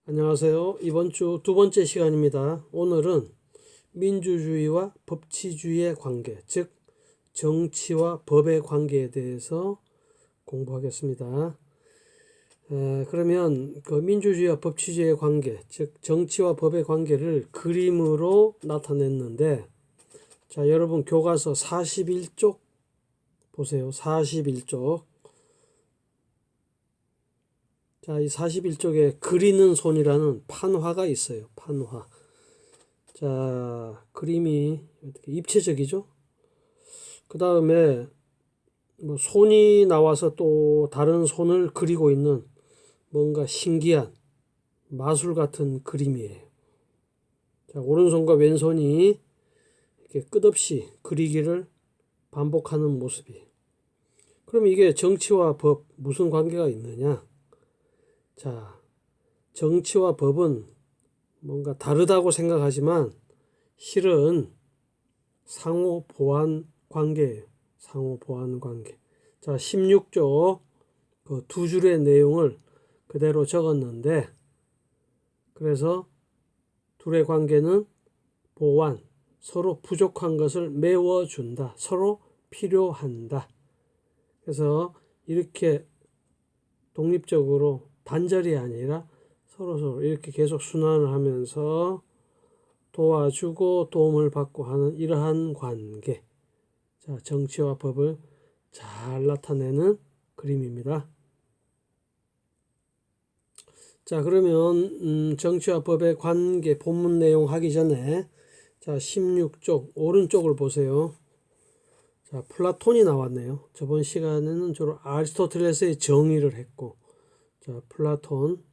안녕하세요. 이번 주 두 번째 시간입니다. 오늘은 민주주의와 법치주의의 관계, 즉 정치와 법의 관계에 대해서 공부하겠습니다. 그러면 그 민주주의와 법치주의의 관계, 즉 정치와 법의 관계를 그림으로 나타냈는데, 자, 여러분 교과서 41쪽 보세요. 41쪽. 자, 이 41쪽에 그리는 손이라는 판화가 있어요. 판화. 자, 그림이 입체적이죠. 그 다음에 뭐 손이 나와서 또 다른 손을 그리고 있는 뭔가 신기한 마술 같은 그림이에요. 자, 오른손과 왼손이 이렇게 끝없이 그리기를 반복하는 모습이. 그럼 이게 정치와 법 무슨 관계가 있느냐? 자, 정치와 법은 뭔가 다르다고 생각하지만 실은 상호 보완 관계예요. 상호 보완 관계. 자, 16조 그 두 줄의 내용을 그대로 적었는데, 그래서 둘의 관계는 보완, 서로 부족한 것을 메워준다. 서로 필요한다. 그래서 이렇게 독립적으로 단절이 아니라 서로 이렇게 계속 순환을 하면서 도와주고 도움을 받고 하는 이러한 관계. 자, 정치와 법을 잘 나타내는 그림입니다. 자, 그러면 정치와 법의 관계 본문 내용 하기 전에 자, 16쪽 오른쪽을 보세요. 자, 플라톤이 나왔네요. 저번 시간에는 주로 아리스토텔레스의 정의를 했고, 자, 플라톤.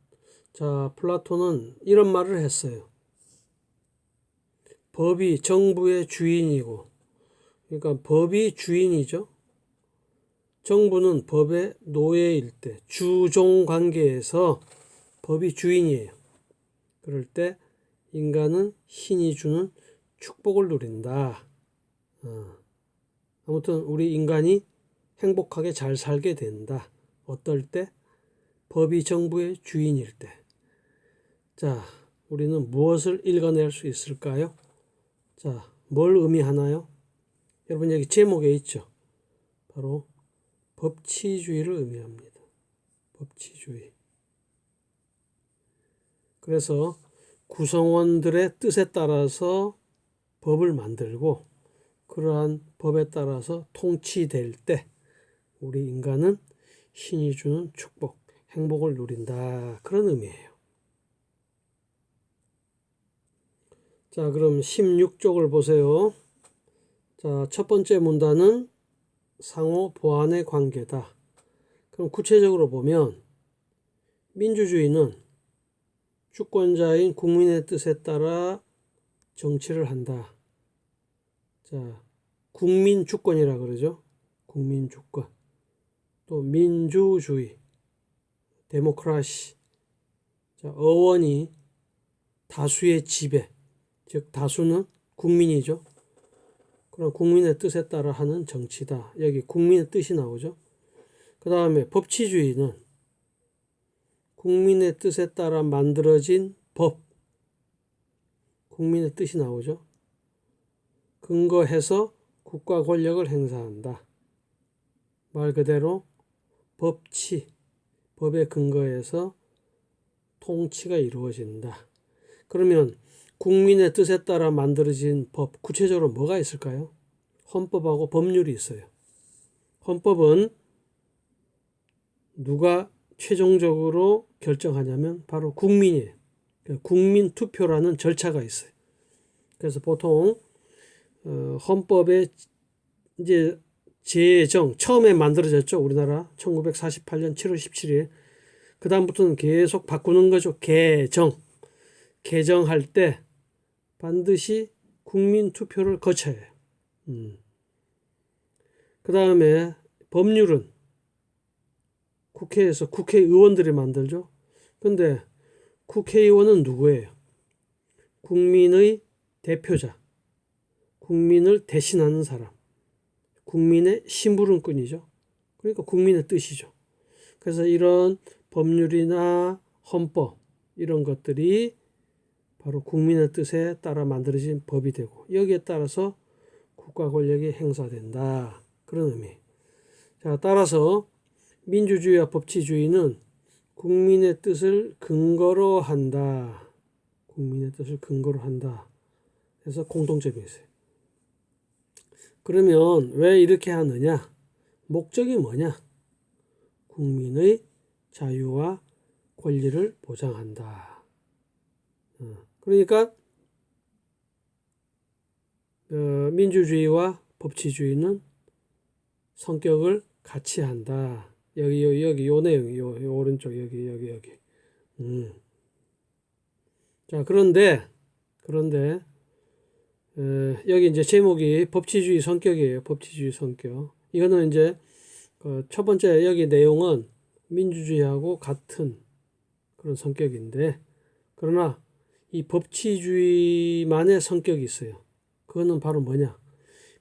자, 플라톤은 이런 말을 했어요. 법이 정부의 주인이고, 그러니까 법이 주인이죠. 정부는 법의 노예일 때, 주종 관계에서 법이 주인이에요. 그럴 때 인간은 신이 주는 축복을 누린다. 아무튼 우리 인간이 행복하게 잘 살게 된다. 어떨 때? 법이 정부의 주인일 때. 자, 우리는 무엇을 읽어낼 수 있을까요? 자, 뭘 의미하나요? 여러분 여기 제목에 있죠. 바로 법치주의를 의미합니다. 법치주의. 그래서 구성원들의 뜻에 따라서 법을 만들고 그러한 법에 따라서 통치될 때 우리 인간은 신이 주는 축복, 행복을 누린다. 그런 의미예요. 자, 그럼 16쪽을 보세요. 자, 첫 번째 문단은 상호 보완의 관계다. 그럼 구체적으로 보면 민주주의는 주권자인 국민의 뜻에 따라 정치를 한다. 자, 국민주권이라 그러죠. 국민주권. 또 민주주의, 데모크라시. 자, 어원이 다수의 지배, 즉 다수는 국민이죠. 그럼 국민의 뜻에 따라 하는 정치다. 여기 국민의 뜻이 나오죠. 그 다음에 법치주의는 국민의 뜻에 따라 만들어진 법, 국민의 뜻이 나오죠. 근거해서 국가 권력을 행사한다. 말 그대로 법치, 법에 근거해서 통치가 이루어진다. 그러면 국민의 뜻에 따라 만들어진 법, 구체적으로 뭐가 있을까요? 헌법하고 법률이 있어요. 헌법은 누가 최종적으로 결정하냐면 바로 국민이에요. 국민 투표라는 절차가 있어요. 그래서 보통 헌법에 이제 제정 처음에 만들어졌죠. 우리나라 1948년 7월 17일. 그 다음부터는 계속 바꾸는 거죠. 개정할 때 반드시 국민 투표를 거쳐야 해요. 그 다음에 법률은 국회에서 국회의원들이 만들죠. 근데 국회의원은 누구예요? 국민의 대표자, 국민을 대신하는 사람, 국민의 심부름꾼이죠. 그러니까 국민의 뜻이죠. 그래서 이런 법률이나 헌법 이런 것들이 바로 국민의 뜻에 따라 만들어진 법이 되고 여기에 따라서 국가 권력이 행사된다. 그런 의미. 자, 따라서 민주주의와 법치주의는 국민의 뜻을 근거로 한다. 국민의 뜻을 근거로 한다. 그래서 공통점이 있어요. 그러면 왜 이렇게 하느냐? 목적이 뭐냐? 국민의 자유와 권리를 보장한다. 그러니까 민주주의와 법치주의는 성격을 같이 한다. 여기 요 내용, 요 오른쪽 여기. 자, 그런데 여기 이제 제목이 법치주의 성격이에요. 법치주의 성격. 이거는 이제 첫 번째 여기 내용은 민주주의하고 같은 그런 성격인데, 그러나 이 법치주의만의 성격이 있어요. 그거는 바로 뭐냐?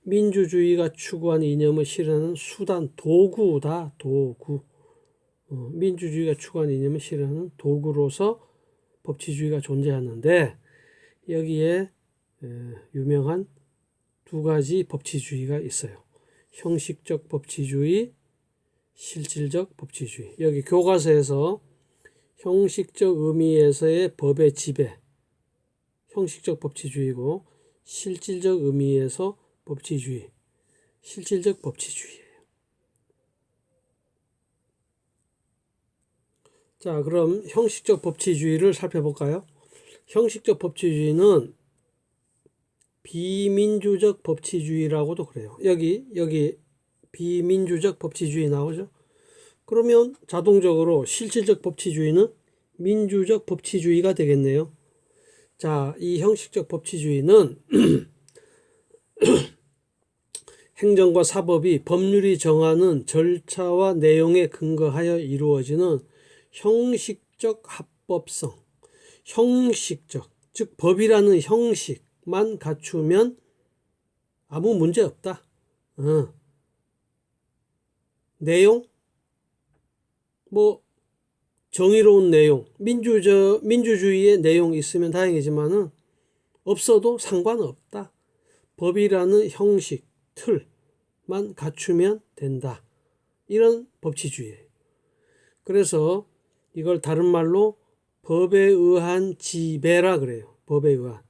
민주주의가 추구한 이념을 실현하는 수단, 도구다, 도구. 민주주의가 추구한 이념을 실현하는 도구로서 법치주의가 존재하는데, 여기에 유명한 두 가지 법치주의가 있어요. 형식적 법치주의, 실질적 법치주의. 여기 교과서에서 형식적 의미에서의 법의 지배, 형식적 법치주의고, 실질적 의미에서 법치주의, 실질적 법치주의예요. 자, 그럼 형식적 법치주의를 살펴볼까요? 형식적 법치주의는 비민주적 법치주의라고도 그래요. 여기 비민주적 법치주의 나오죠? 그러면 자동적으로 실질적 법치주의는 민주적 법치주의가 되겠네요. 자, 이 형식적 법치주의는 행정과 사법이 법률이 정하는 절차와 내용에 근거하여 이루어지는 형식적 합법성, 형식적, 즉 법이라는 형식만 갖추면 아무 문제 없다. 내용, 뭐 정의로운 내용, 민주주의의 내용 있으면 다행이지만은 없어도 상관없다. 법이라는 형식, 틀만 갖추면 된다. 이런 법치주의예요. 그래서 이걸 다른 말로 법에 의한 지배라 그래요. 법에 의한.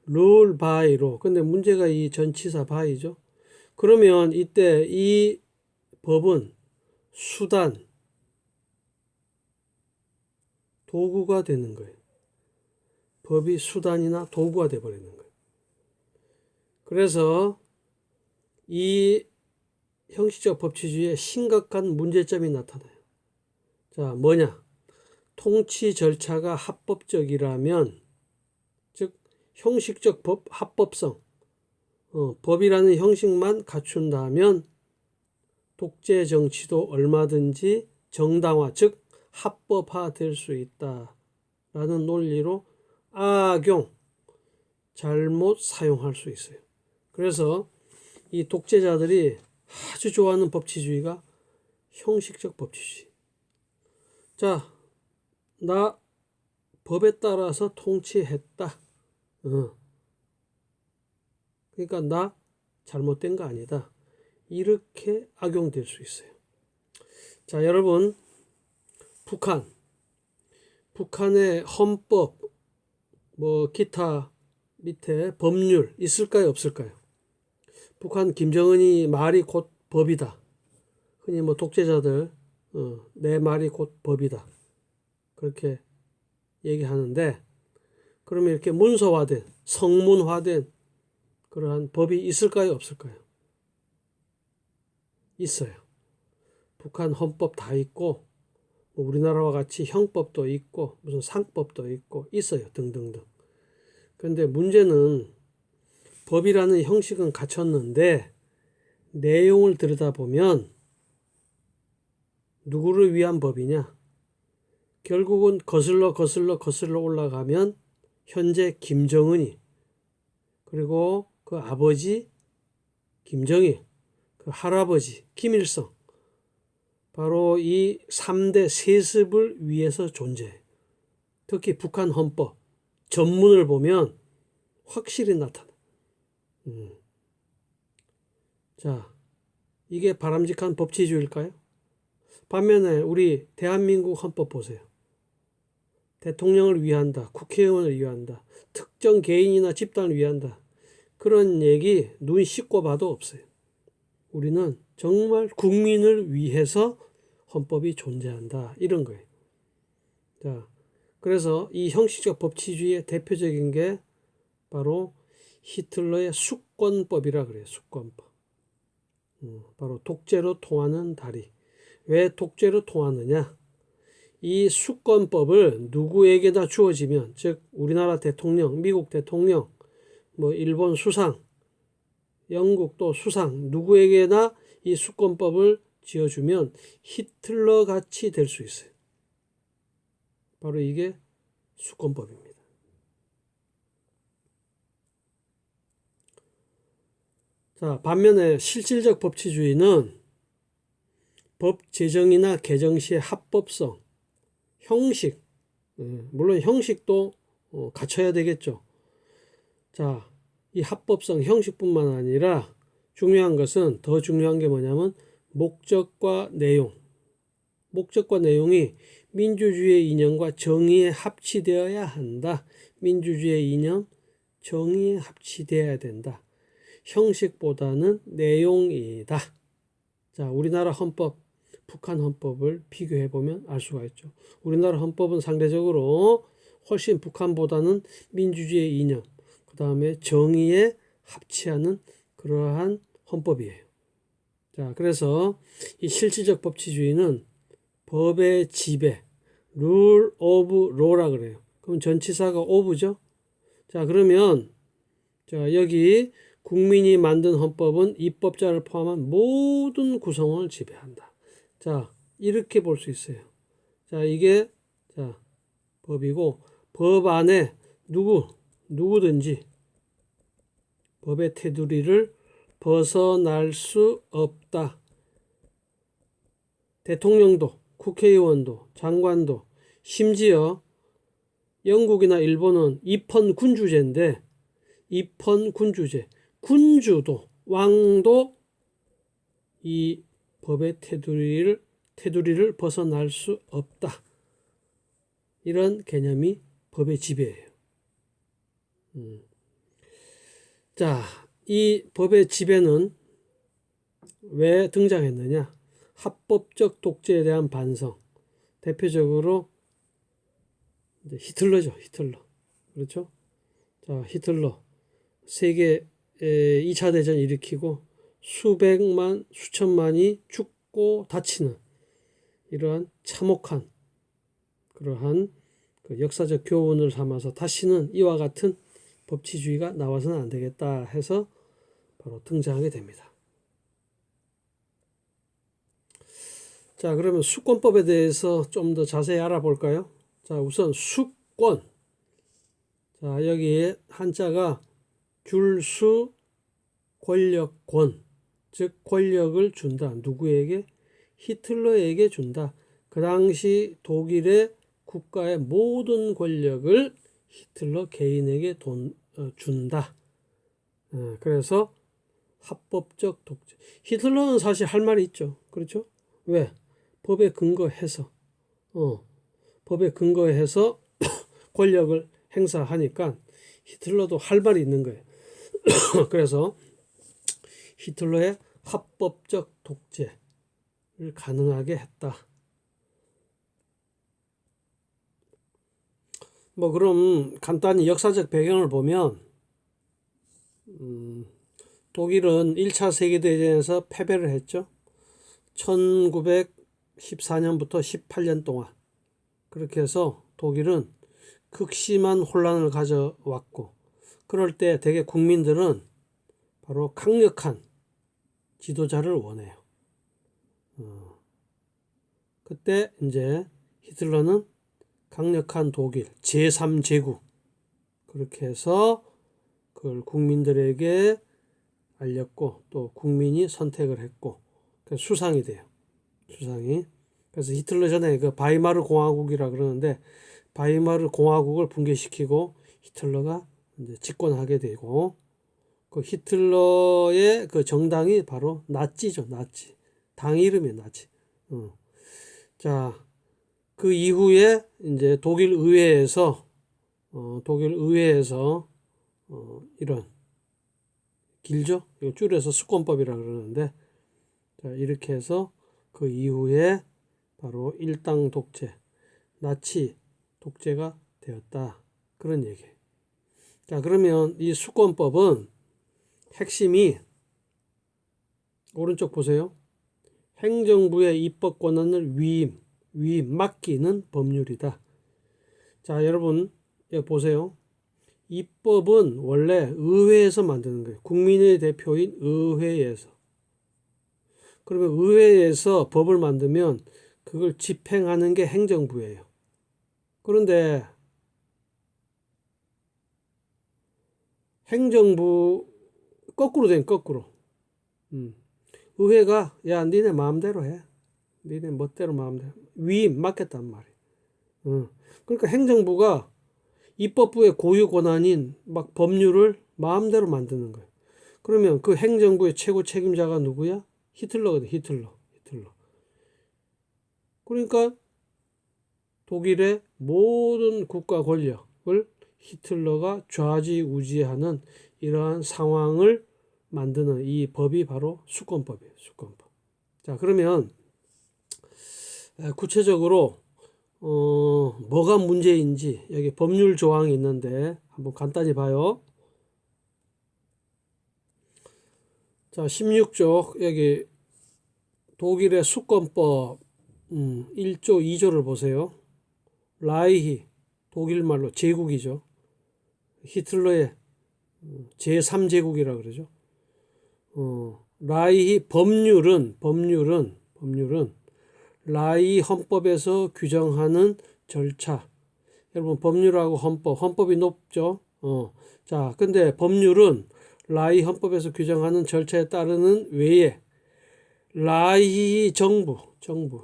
rule by로. 근데 문제가 이 전치사 by죠. 그러면 이때 이 법은 수단, 도구가 되는 거예요. 법이 수단이나 도구가 되어버리는 거예요. 그래서 이 형식적 법치주의에 심각한 문제점이 나타나요. 자, 뭐냐? 통치 절차가 합법적이라면, 즉 형식적 합법성, 법이라는 형식만 갖춘다면 독재 정치도 얼마든지 정당화, 즉 합법화될 수 있다라는 논리로 잘못 사용할 수 있어요. 그래서 이 독재자들이 아주 좋아하는 법치주의가 형식적 법치주의. 자, 나 법에 따라서 통치했다. 그러니까 나 잘못된 거 아니다. 이렇게 악용될 수 있어요. 자, 여러분, 북한의 헌법, 뭐 기타 밑에 법률 있을까요, 없을까요? 북한 김정은이 말이 곧 법이다. 흔히 뭐 독재자들 내 말이 곧 법이다. 그렇게 얘기하는데, 그러면 이렇게 문서화된, 성문화된 그러한 법이 있을까요, 없을까요? 있어요. 북한 헌법 다 있고, 뭐 우리나라와 같이 형법도 있고, 무슨 상법도 있고, 있어요. 등등등. 그런데 문제는 법이라는 형식은 갖췄는데, 내용을 들여다보면 누구를 위한 법이냐? 결국은 거슬러 올라가면 현재 김정은이, 그리고 그 아버지 김정일, 그 할아버지 김일성, 바로 이 3대 세습을 위해서 존재해요. 특히 북한 헌법 전문을 보면 확실히 나타나. 자, 이게 바람직한 법치주의일까요? 반면에 우리 대한민국 헌법 보세요. 대통령을 위한다, 국회의원을 위한다, 특정 개인이나 집단을 위한다. 그런 얘기 눈 씻고 봐도 없어요. 우리는 정말 국민을 위해서 헌법이 존재한다. 이런 거예요. 자, 그래서 이 형식적 법치주의의 대표적인 게 바로 히틀러의 수권법이라 그래요. 수권법. 바로 독재로 통하는 다리. 왜 독재로 통하느냐? 이 수권법을 누구에게나 주어지면, 즉 우리나라 대통령, 미국 대통령, 뭐 일본 수상, 영국도 수상, 누구에게나 이 수권법을 지어주면 히틀러 같이 될 수 있어요. 바로 이게 수권법입니다. 자, 반면에 실질적 법치주의는 법 제정이나 개정 시의 합법성, 형식, 물론 형식도 갖춰야 되겠죠. 자, 이 합법성, 형식뿐만 아니라 중요한 것은, 더 중요한 게 뭐냐면 목적과 내용. 목적과 내용이 민주주의의 이념과 정의에 합치되어야 한다. 민주주의의 이념, 정의에 합치되어야 된다. 형식보다는 내용이다. 자, 우리나라 헌법, 북한 헌법을 비교해 보면 알 수가 있죠. 우리나라 헌법은 상대적으로 훨씬 북한보다는 민주주의의 이념, 그 다음에 정의에 합치하는 그러한 헌법이에요. 자, 그래서 이 실질적 법치주의는 법의 지배, rule of law라 그래요. 그럼 전치사가 of죠. 자, 그러면 자, 여기 국민이 만든 헌법은 입법자를 포함한 모든 구성원을 지배한다. 자, 이렇게 볼 수 있어요. 자, 이게 자, 법이고, 법 안에 누구든지 법의 테두리를 벗어날 수 없다. 대통령도, 국회의원도, 장관도, 심지어 영국이나 일본은 입헌군주제인데, 입헌군주제, 군주도, 왕도 이 법의 테두리를 벗어날 수 없다. 이런 개념이 법의 지배예요. 자, 이 법의 지배는 왜 등장했느냐? 합법적 독재에 대한 반성. 대표적으로 히틀러죠. 히틀러. 그렇죠? 자, 히틀러. 세계 2차 대전 일으키고 수백만, 수천만이 죽고 다치는 이러한 참혹한 그러한 그 역사적 교훈을 삼아서 다시는 이와 같은 법치주의가 나와서는 안 되겠다 해서 바로 등장하게 됩니다. 자, 그러면 수권법에 대해서 좀 더 자세히 알아볼까요? 자, 우선 수권. 자, 여기에 한자가 줄수 권력권, 즉 권력을 준다. 누구에게? 히틀러에게 준다. 그 당시 독일의 국가의 모든 권력을 히틀러 개인에게 준다. 그래서 합법적 독재. 히틀러는 사실 할 말이 있죠. 그렇죠? 왜? 법에 근거해서 권력을 행사하니까 히틀러도 할 말이 있는 거예요. 그래서 히틀러의 합법적 독재를 가능하게 했다. 뭐 그럼 간단히 역사적 배경을 보면 독일은 1차 세계대전에서 패배를 했죠. 1914년부터 18년 동안. 그렇게 해서 독일은 극심한 혼란을 가져왔고, 그럴 때 대개 국민들은 바로 강력한 지도자를 원해요. 그때 이제 히틀러는 강력한 독일 제3제국 그렇게 해서 그걸 국민들에게 알렸고, 또 국민이 선택을 했고, 그래서 수상이 돼요. 수상이. 그래서 히틀러 전에 그 바이마르 공화국이라 그러는데, 바이마르 공화국을 붕괴시키고 히틀러가 이제 집권하게 되고, 그 히틀러의 그 정당이 바로 나치죠. 나치. 당 이름이 나치. 자, 그 이후에 이제 독일 의회에서 이런 길죠? 이거 줄여서 수권법이라 그러는데, 자, 이렇게 해서 그 이후에 바로 일당 독재, 나치 독재가 되었다. 그런 얘기예요. 자, 그러면 이 수권법은 핵심이 오른쪽 보세요. 행정부의 입법 권한을 맡기는 법률이다. 자, 여러분 여기 보세요. 입법은 원래 의회에서 만드는 거예요. 국민의 대표인 의회에서. 그러면 의회에서 법을 만들면 그걸 집행하는 게 행정부예요. 그런데 행정부 거꾸로 된 거꾸로. 의회가 야 니네 마음대로 해. 니네 멋대로 마음대로. 맡겼단 말이에요. 그러니까 행정부가 입법부의 고유 권한인 막 법률을 마음대로 만드는 거예요. 그러면 그 행정부의 최고 책임자가 누구야? 히틀러거든. 히틀러. 그러니까 독일의 모든 국가 권력을 히틀러가 좌지우지하는 이러한 상황을 만드는 이 법이 바로 수권법이에요. 수권법. 자, 그러면 구체적으로 뭐가 문제인지 여기 법률 조항이 있는데 한번 간단히 봐요. 자, 16조 여기 독일의 수권법 1조 2조를 보세요. 라이히 독일말로 제국이죠. 히틀러의 제3제국이라 그러죠. 라이히 법률은 라이 헌법에서 규정하는 절차. 여러분 법률하고 헌법이 높죠. 자, 근데 법률은 라이 헌법에서 규정하는 절차에 따르는 외에 라이 정부,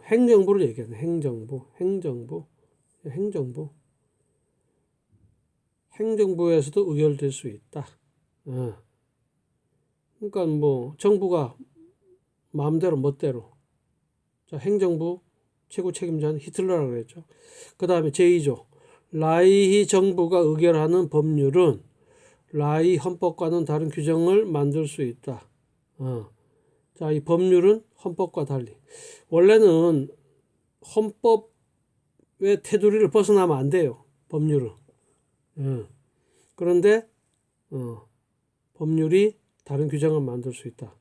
행정부를 얘기하는 행정부에서도 의결될 수 있다. 그러니까 뭐 정부가 마음대로 멋대로. 자, 행정부 최고 책임자는 히틀러라고 그랬죠. 그 다음에 제2조 라이히 정부가 의결하는 법률은 라이 헌법과는 다른 규정을 만들 수 있다. 자, 이 법률은 헌법과 달리 원래는 헌법의 테두리를 벗어나면 안 돼요. 법률은. 그런데 법률이 다른 규정을 만들 수 있다.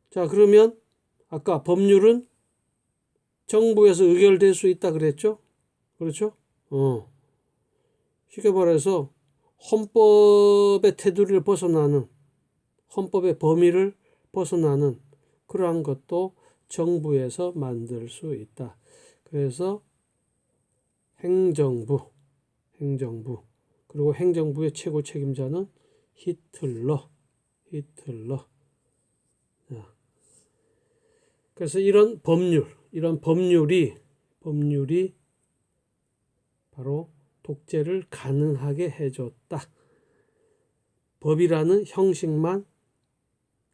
자, 그러면 아까 법률은 정부에서 의결될 수 있다 그랬죠? 그렇죠? 쉽게 말해서 헌법의 테두리를 벗어나는, 헌법의 범위를 벗어나는 그러한 것도 정부에서 만들 수 있다. 그래서 행정부 그리고 행정부의 최고 책임자는 히틀러. 그래서 이런 법률이 바로 독재를 가능하게 해줬다. 법이라는 형식만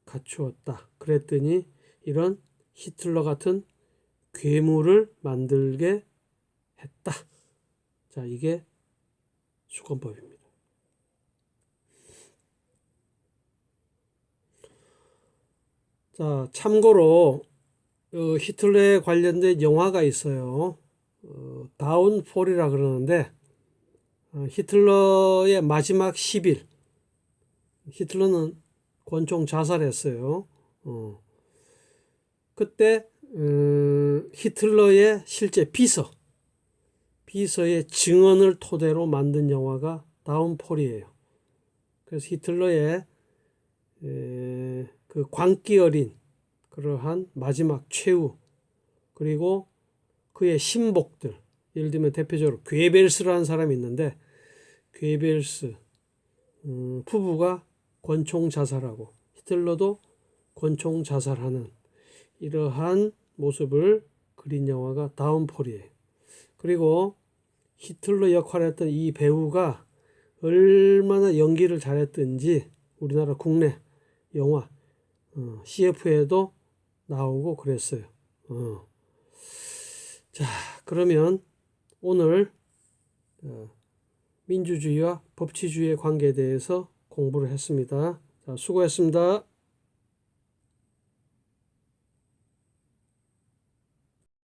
갖추었다. 그랬더니 이런 히틀러 같은 괴물을 만들게 했다. 자, 이게 수권법입니다. 자, 참고로 히틀러에 관련된 영화가 있어요. 다운폴이라 그러는데 히틀러의 마지막 10일. 히틀러는 권총 자살했어요. 그때 히틀러의 실제 비서의 증언을 토대로 만든 영화가 다운폴이에요. 그래서 히틀러의 그 광기 어린 그러한 마지막 최후, 그리고 그의 신복들, 예를 들면 대표적으로 괴벨스라는 사람이 있는데 괴벨스 부부가 권총 자살하고 히틀러도 권총 자살하는 이러한 모습을 그린 영화가 다운폴이에요. 그리고 히틀러 역할을 했던 이 배우가 얼마나 연기를 잘했던지 우리나라 국내 영화 CF에도 나오고 그랬어요. 자, 그러면 오늘 민주주의와 법치주의의 관계에 대해서 공부를 했습니다. 자, 수고했습니다.